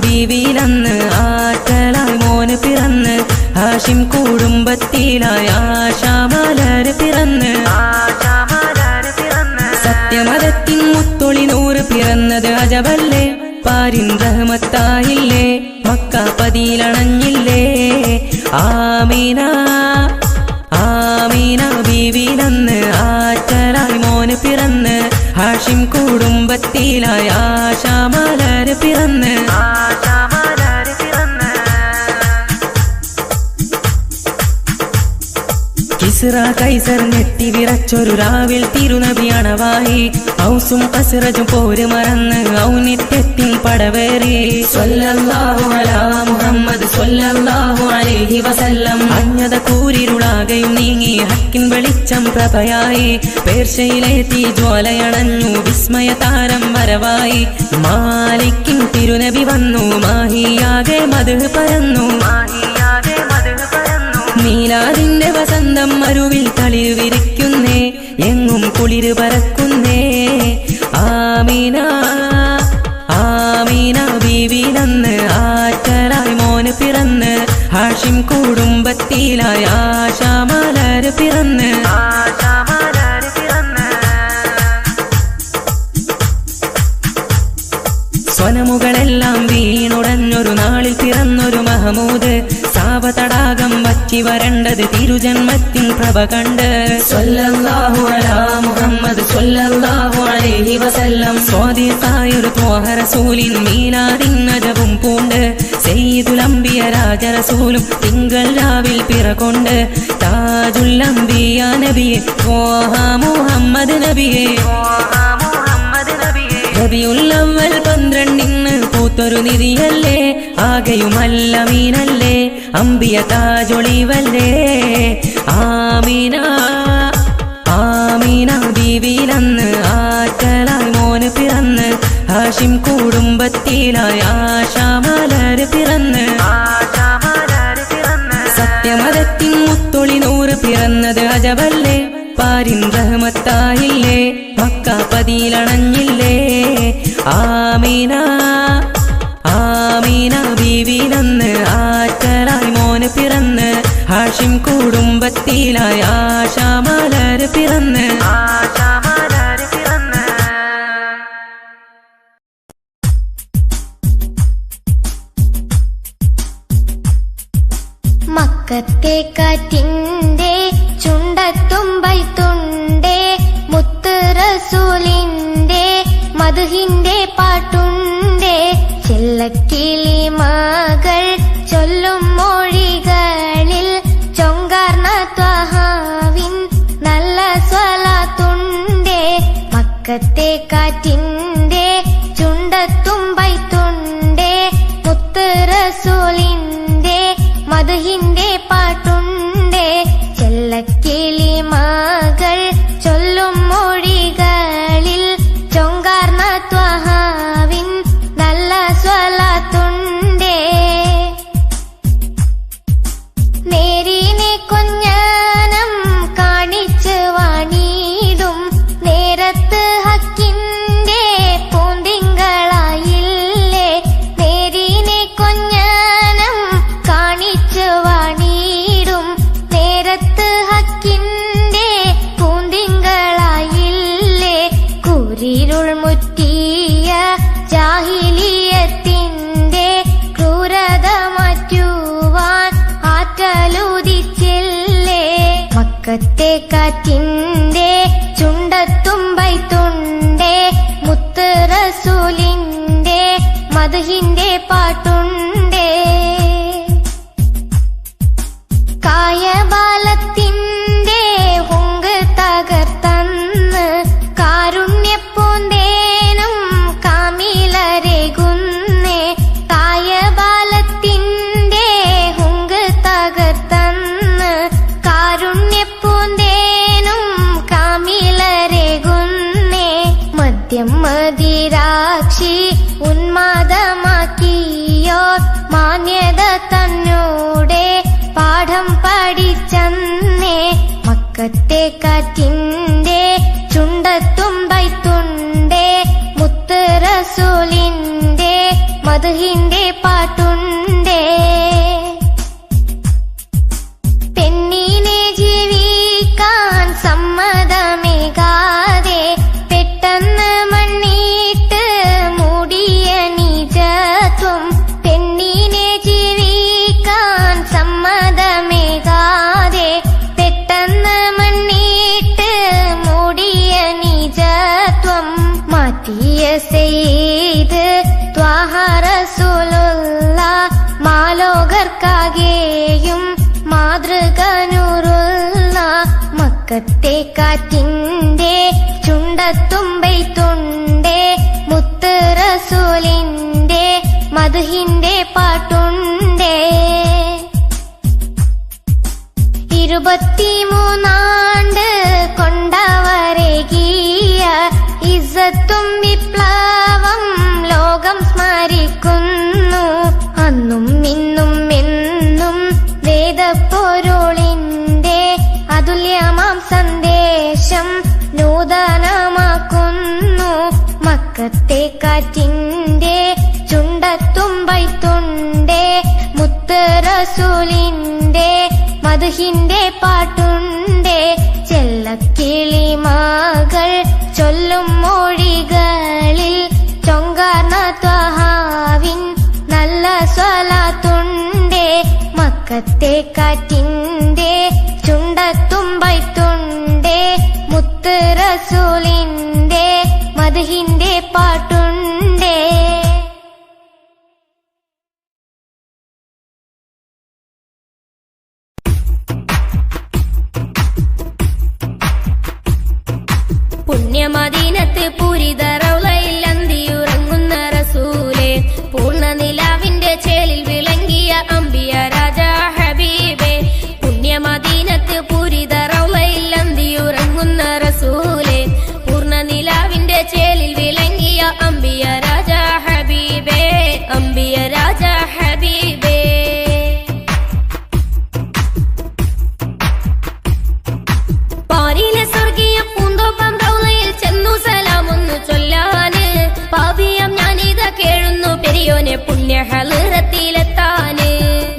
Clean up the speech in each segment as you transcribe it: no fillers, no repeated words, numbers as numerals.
ബീവിയിലന്ന് ആറ്റലായി മോന് പിറന്ന് ഹാഷിം കുടുംബത്തിലായി ആശാമലര് പിറന്ന് സത്യമതത്തിൻ മുത്തൊളി നൂറ് പിറന്നത് അജബല്ലേ പാരിൻ റഹ്മത്തായില്ലേ മക്ക പതിയിലണഞ്ഞില്ലേ ആമീന ആമീന ബീവിയിലന്ന് ആറ്റലായി മോന് പിറന്ന് ഹാഷിം കുടുംബത്തിലായി ആശാമലര് പിറന്ന് കിസ്റ കൈസർ ഞെട്ടി വിറച്ചൊരു രാവിൽ തിരുനബി അണവായി ഔസും കസ്റജും പോര് മറന്ന് ഔന്നിത്യത്തിൻ പടവേറി സ്വല്ലല്ലാഹു അലാ മുഹമ്മദ് സ്വല്ലല്ലാഹു അലൈഹി വസല്ലം അഞ്ഞത കൂരിരുളാകയും നീങ്ങി ഹക്കിൻ വെളിച്ചം പ്രഭയായി പേർഷ്യയിലെ തീജ്വാലയണഞ്ഞു വിസ്മയ താരം വരവായി മാലിക്കിൻ തിരുനബി വന്നു മാഹിയാകെ മദ്ഹ് പരന്നു നീലാദിന്റെ വസന്തം മരുവിൽ തളിര് വിരിക്കുന്നേ എങ്ങും കുളിര് പരക്കുന്നേ ആമീന ആമീന ബീവിയിലന്ന് ആറ്റലായി മോന് പിറന്ന് ഹാഷിം കുടുംബത്തിലായി ആശാമലര് പിറന്ന് സ്വനമുകളെല്ലാം വീണുടഞ്ഞൊരു നാളിൽ പിറന്നൊരു മഹമൂദ് സാവതടാകം വറ്റി വരണ്ടത് തിരുജന്മത്തിൻ പ്രഭ കണ്ട് സ്വല്ലല്ലാഹു അലാ മുഹമ്മദ് സ്വല്ലല്ലാഹു അലൈഹി വസല്ലം സ്വാദിഖായൊരു ത്വാഹ റസൂലിൻ മീലാദിൻ അജബും പൂണ്ട് സയ്യിദുൽ അംബിയ രാജറസൂലും തിങ്കൾ രാവിൽ പിറകൊണ്ട് താജുൽ അംബിയ നബിയെ ത്വാഹ മുഹമ്മദ് നബിയെ റബിയുൽ അവ്വൽ 12 പൂത്തൊരു നിധിയല്ലേ ആകെയുമല്ല മീനല്ലേ അംബിയ താജൊളിവല്ലേ ആമീന ആമീന ബീവിയിലന്ന് ആറ്റലായി മോന് പിറന്ന് ഹാഷിം കുടുംബത്തിലായി ആശാമലര് പിറന്ന് സത്യമതത്തിൻ മുത്തൊളി നൂറ് പിറന്നത് അജബല്ലേ പാരിൻ റഹ്മത്തായില്ലേ മക്ക പതിയിലണഞ്ഞില്ലേ ആമീന ആമീന ബീവിയിലന്ന് ആറ്റലായി മോന് പിറന്ന് ഹാഷിം കുടുംബത്തിലായി ആശാമലര് പിറന്ന് മക്കത്തെ കാറ്റിന്റെ ചുണ്ടത്തുമ്പൈത്തുണ്ടേ മുത്ത് റസൂലിന്റെ മദ്ഹിന്റെ പാട്ടുണ്ടേ ചെല്ലക്കിളി മകൾ ചൊല്ലും മൊഴികളിൽ ചൊങ്കാർന്ന ത്വഹാവിൻ നല്ല സ്വലാത്തുണ്ടേ മക്കത്തെ കാറ്റിന്റെ ചുണ്ടത്തുമ്പൈത്തുണ്ടേ മുത്ത് റസൂലിന്റെ മദ്ഹിന്റെ പാട്ടുണ്ടേ ചെല്ലക്കിളി മകൾ ചൊല്ലും മൊഴികളിൽ ചൊങ്കാർന്ന ത്വഹാവിൻ നല്ല സ്വലാത്തുണ്ടേ നേരിനെ കൊഞ്ഞനം കാണിച്ച് വാണിടും നേരത്ത് ഹക്കിന്റെ പൂന്തിങ്കളായില്ലേ നേരിനെ കൊഞ്ഞനം കാണിച്ച് വാണിടും നേരത്ത് ഹക്കിന്റെ പൂന്തിങ്കളായില്ലേ കുരിരുൾ മുറ്റിയ ജാഹിലിയത്തിന്റെ ക്രൂരത മാറ്റുവാൻ ആറ്റലുദിച്ചില്ലേ മക്കത്തെ കാറ്റിന്റെ ചുണ്ടത്തുമ്പൈത്തുണ്ടേ മുത്ത് റസൂലിന്റെ മദ്ഹിന്റെ പാട്ടുണ്ടേ കായബാലത്തിന്റെ ഹുങ്ക് തകർത്തന്ന് കാരുണ്യപ്പൂന്തേനും കാമിലരേകുന്നേ കായബാലത്തിന്റെ ഹുങ്ക് തകർത്തന്ന് കാരുണ്യപ്പൂന്തേനും കാമിലരേകുന്നേ മദ്യം മദിരാക്ഷി ഉന്മാദമാക്കിയോ മാന്യത തന്നൂടെ പാഠം പഠിച്ചന്നേ മക്കത്തെ കാറ്റിന്റെ ചുണ്ടത്തുമ്പൈത്തുണ്ടേ മുത്ത് റസൂലിന്റെ മദ്ഹിന്റെ സെയ്ദ് ത്വാഹ റസൂലുള്ള മാലോകർക്കാകെയും മാതൃക നൂറുള്ള മക്കത്തെ കാറ്റിന്റെ ചുണ്ടത്തുമ്പെയ്ത്തുണ്ടേ മുത്ത് റസൂലിന്റെ മദ്ഹിന്റെ പാട്ടുണ്ടേ 23 ആണ്ട് കൊണ്ടവരേകിയ ഇസ്സത്തും വിപ്ലവം ലോകം സ്മരിക്കുന്നു അന്നും ഇന്നും എന്നും വേദപ്പൊരുളിന്റെ അതുല്യമാം സന്ദേശം നൂതനമാക്കുന്നു മക്കത്തെ കാറ്റിന്റെ ചുണ്ടത്തുമ്പെയ്ത്തുണ്ടേ മുത്ത് റസൂലിന്റെ മദ്ഹിന്റെ പാട്ടുണ്ടേ ചെല്ലക്കിളിമാകൾ ചൊല്ലും മൊഴികളിൽ ചൊങ്കാർന്ന ത്വഹാവിൻ നല്ല സ്വലാത്തുണ്ടേ മക്കത്തെ കാറ്റിന്റെ ചുണ്ടത്തുമ്പെയ്ത്തുണ്ടേ മുത്ത് റസൂലിന്റെ മദ്ഹിന്റെ പാട്ടുണ്ടേ. പുണ്യമദീനത്ത് പൂരിത റൗളയിൽ അന്തിയുറങ്ങുന്ന റസൂലേ പൂർണ്ണ നിലാവിന്റെ ചേലിൽ വിളങ്ങിയ അംബിയ രാജാ ഹബീബേ പുണ്യമദീനത്ത് പൂരിത റൗളയിൽ അന്തിയുറങ്ങുന്ന റസൂലേ പൂർണ്ണ നിലാവിന്റെ ചേലിൽ വിളങ്ങിയ അംബിയ രാജാ ഹബീബേ അംബിയ രാജാ ഹബീബേ പാരിലെ സ്വർഗീയ പൂന്തോപ്പം സലാമൊന്നു ചൊല്ലാന് പാപിയം ഞാനിതാ കേഴുന്നു പെരിയോനെ പുണ്യ ഹളറത്തിലെത്താന്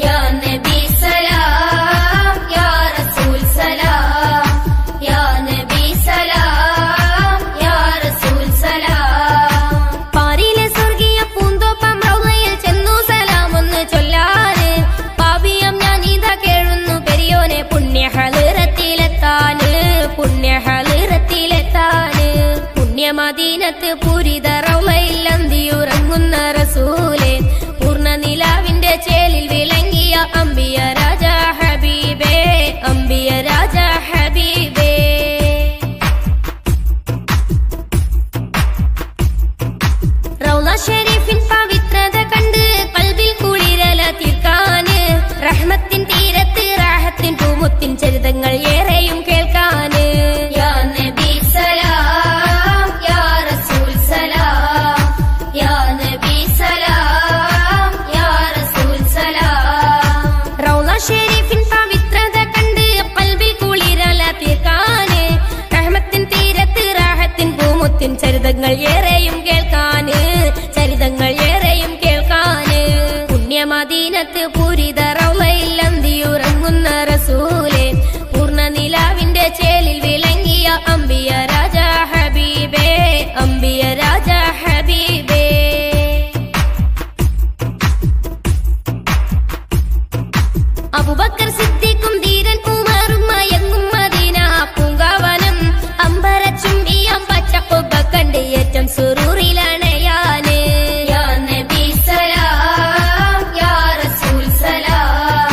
യാ നബി സലാം യാ റസൂൽ സലാം യാ നബി സലാം യാ റസൂൽ സലാം പാരിലെ സ്വർഗീയ പൂന്തോപ്പം റൗളയിൽ ചെന്നു സലാമൊന്നു ചൊല്ലാന് പാപിയം ഞാനിതാ കേഴുന്നു പെരിയോനെ പുണ്യ ഹളറത്തിലെത്താന് പുണ്യ ഹളറത്തിലെത്താന് പുണ്യമദീനത്ത് പൂരിത റൗളയിൽ അന്തിയുറങ്ങുന്ന റസൂലേ പൂർണ്ണ നിലാവിന്റെ ചേലിൽ വിളങ്ങിയ അംബിയ രാജാ ഹബീബേ അംബിയ രാജാ ഹബീബേ റൗള ഷരീഫിൻ പവിത്രത കണ്ട് ഖൽബിൽ കുളിരല തീർക്കാന് റഹ്മത്തിൻ തീരത്ത് റാഹത്തിൻ പൂമുത്തിൻ ചരിതങ്ങൾ ഏറെയും കേൾക്കാന് യാ നബി സലാം യാ റസൂൽ സലാം യാ നബി സലാം യാ റസൂൽ സലാം റൗള ഷരീഫിൻ പവിത്രത കണ്ട് ഖൽബിൽ കുളിരല തീർക്കാന് റഹ്മത്തിൻ തീരത്ത് റാഹത്തിൻ പൂമുത്തിൻ ചരിതങ്ങൾ ഏറെയും കേൾക്കാന് ചരിതങ്ങൾ ഏറെയും കേൾക്കാന് പുണ്യമദീനത്ത് പൂരിത റൗളയിൽ അന്തിയുറങ്ങുന്ന റസൂലേ പൂർണ്ണ നിലാവിന്റെ ചേലിൽ വിളങ്ങിയ അംബിയ രാജാ ഹബീബേ അംബിയ രാജാ ഹബീബേ അബൂബക്കർ സിദ്ദീഖും ധീരൻ ഉമറും മയങ്ങും മദീന പൂങ്കാവനം അമ്പരച്ചുംബിയം പച്ചക്കൊബ്ബ കണ്ട് ഏറ്റം സുറൂറിലണയാന് യാ നബി സലാം യാ റസൂൽ സലാം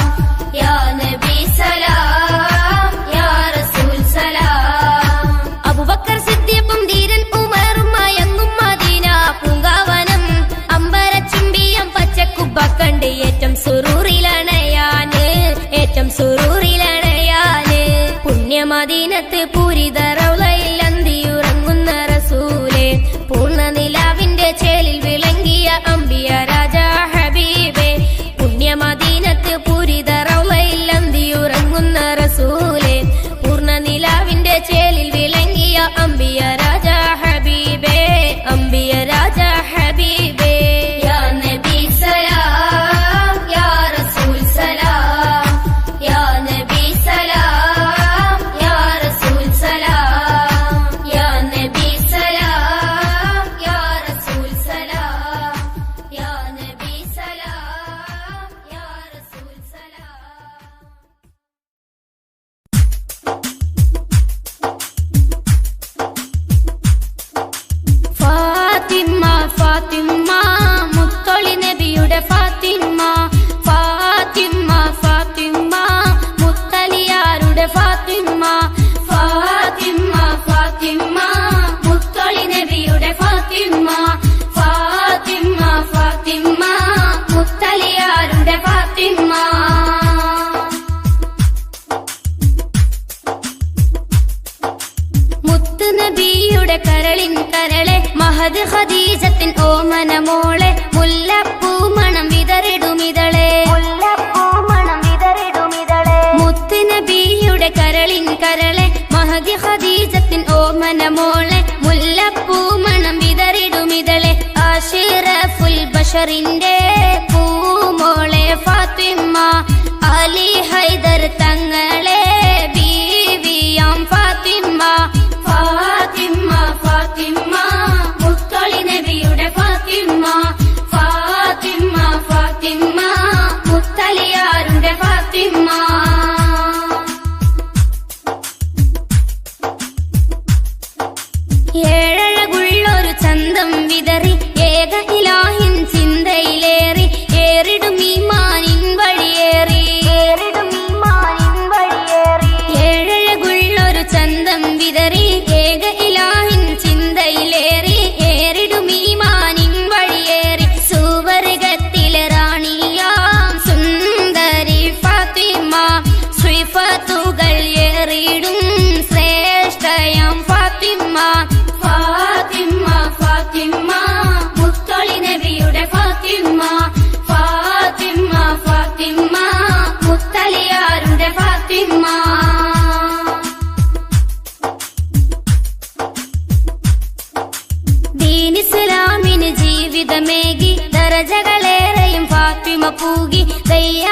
യാ നബി സലാം യാ റസൂൽ സലാം അബൂബക്കർ സിദ്ദീഖും ധീരൻ ഉമറും മയങ്ങും മദീന പൂങ്കാവനം അമ്പരച്ചുംബിയം പച്ചക്കുബ്ബ കണ്ട് ഏറ്റം സുറൂറിലണയാന് ഏറ്റം സുറൂറിലണയാന് പുണ്യമദീനത്ത് പൂരിത റൗളയിൽ അന്തിയുറങ്ങുന്ന റസൂലേ പൂർണ്ണ നിലാവിന്റെ ചേലിൽ വിളങ്ങിയ അംബിയ രാജാ ഹബീബേ പുണ്യമദീനത്ത് പൂരിത റൗളയിൽ അന്തിയുറങ്ങുന്ന റസൂലേ പൂർണ്ണ നിലാവിന്റെ ചേലിൽ വിളങ്ങിയ അംബിയ രാജാ ഹബീബേ അംബിയ രാജാ ഹബീബേ യാ നബി സലാം യാ റസൂൽ സലാം യാ നബി സലാം യാ റസൂൽ ഫാത്തിമ്മ മുത്തൊളി നബിയുടെ ഫാത്തിമ്മ ഫാത്തിമ്മ ഫാത്തിമ്മ മുത്തലിയാരുടെ ഫാത്തിമ്മ ഫാത്തിമ്മ ഫാത്തിമ്മ മുത്തൊളി നബിയുടെ ഫാത്തിമ്മ ഫാത്തിമ്മ ഫാത്തിമ്മ മുത്തലിയാരുടെ ഫാത്തിമ്മ മുത്തുനബിയുടെ കരളിൻ കരളെ മഹദ് ഖദീജത്തിൻ ഓമന മോളെ മുല്ലപ്പൂ മണം വിതറിടുമിതളെ മുത്തുനബിയുടെ കരളിൻ കരളെ മഹദ് ഖദീജത്തിൻ ഓമന മോളെ മുല്ലപ്പൂ മണം വിതറിടുമിതളെ അഷ്റഫുൽ ബശറിന്റെ പൂമോളെ ഫാത്തിമ്മ അലി ഹൈദർ തങ്ങളെ ബീവിയാം ഫാത്തിമ്മ ഫാത്തിമ്മ ഫാത്തിമ്മ മുത്തൊളി നബിയുടെ ഫാത്തിമ്മ ഫാത്തിമ്മ ഫാത്തിമ്മ മുത്തലിയാരുടെ ഫാത്തിമ്മ ഏഴഴകുള്ളൊരു ചന്തം വിതറി ഏക ഇലാഹിൻ ചിന്തയിലേറി ഏറിടും ഈമാനിൻ വഴിയേറി ഏഴഴകുള്ളൊരു ചന്തം വിതറി ഏക ഇലാഹിൻ ചിന്തയിലേറി ഏറിടും ഈമാനിൻ വഴിയേറി സുവർഗത്തിലെ റാണിയാം സുന്ദരി ഫാത്തിമ്മ ശ്രീഫത്തുകൾ ഏറിടും ശ്രേഷ്ഠയാം ഫാത്തിമ്മ ഫാത്തിമ്മ ഫാത്തിമ്മ മുത്തൊളി നബിയുടെ ഫാത്തിമ്മ ഫാത്തിമ്മ ഫാത്തിമ്മ മുത്തലിയാരുടെ ഫാത്തിമ്മ ദീൻ ഇസ്ലാമിന് ജീവിതമേകി ദറജകളേറെയും ഫാത്തിമ പൂകി ദയ്യ